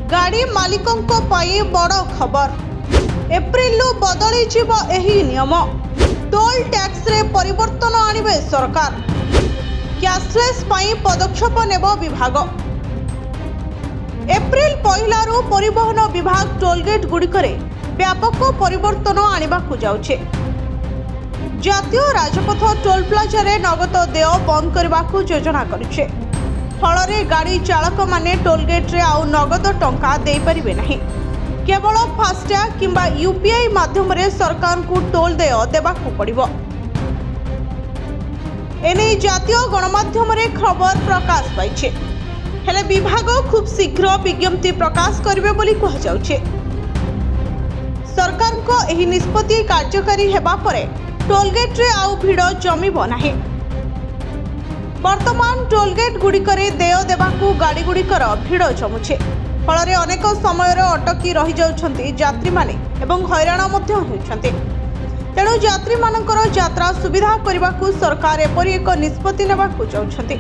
गाड़ी मालिकों बड़ खबर एप्रिल बदली एही नियम टोल टैक्स रे परिवर्तन आनिबे सरकार कैशलेस पई पदक्षेप नेब विभाग एप्रिल पहिलारू परिवहन विभाग टोलगेट गुड़िकरे व्यापक परिवर्तन आनिबाकु जाउछे। जातीय राजपथ टोल प्लाजा रे नगद देय बंद करबाकू योजना करिछे। फलरे गाड़ी चालक माने टोलगेट रे आउ नगद टंका दे परिबे नाही। केवल फास्टैग किंबा यूपीआई माध्यम रे सरकार को टोल देय देबाकू पड़िबो। एने जातीय गणमाध्यम रे खबर प्रकाश पाइछे। हेले विभाग खूब शीघ्र विज्ञप्ति प्रकाश करिवे बोली कहा जाउछे। सरकार को एही निष्पत्ति कार्यकारी हेबा परे टोलगेट रे आउ भिड़ जमिबो नाही। वर्तमान टोलगेट गुड़िकरे देय देबाकू गाड़ी गुड़िकर भिड़ जमुछे। फलरे अनेक समय अटकी रही जाउछन्ति यात्री माने एवं हैरान मध्य होउछन्ति। तेणु यात्री मानकर यात्रा सुविधा करबाकू सरकार एपरि एक निष्पत्ति नेबाकू चाहुछन्ति।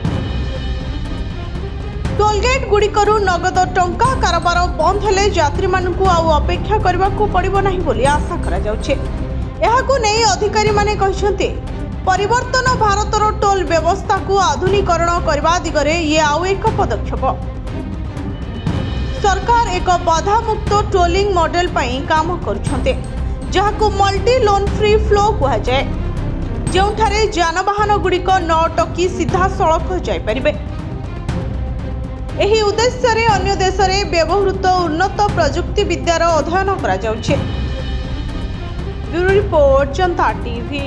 टोलगेट गुड़िकरू नगद टंका कारोबार बंद हेले यात्री मानकू आउ अपेक्षा करबाकू पड़िबो नाही बोली आशा करा जाउछे। एहाकू नै अधिकारी माने कहिसन्ति परिवर्तन भारतर टोल व्यवस्था को आधुनिकरण करबा दिगरे ये आउ एक पदक्षेप। सरकार एक बाधा मुक्त टोलिंग मॉडल पई काम करुछन्ते जहाकू मल्टी लोन फ्री फ्लो कहा जाए, जेउठारे जानवाहन गुड़िक न अटकी सीधा सड़क जाई परिबे। एही उद्देश्य रे अन्य देश रे व्यवहृत उन्नत प्रजुक्ति विद्यार अध्ययन करा जाउछे। ब्यूरो रिपोर्ट जनता टीवी।